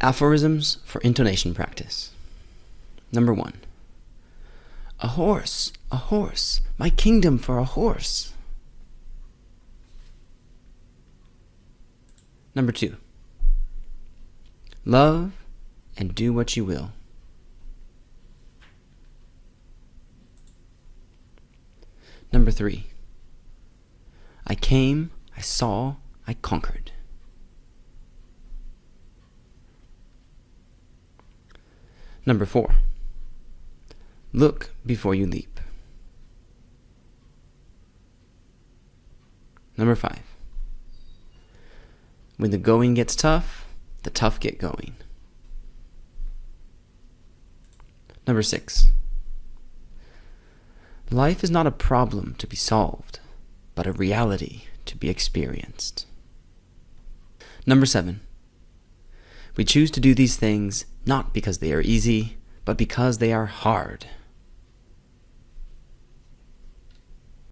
Aphorisms for intonation practice. Number 1. A horse, my kingdom for a horse. Number 2. Love and do what you will. Number 3. I came, I saw, I conquered. Number 4. Look before you leap. Number 5. When the going gets tough, the tough get going. Number 6. Life is not a problem to be solved, but a reality to be experienced. Number 7. We choose to do these things not because they are easy, but because they are hard.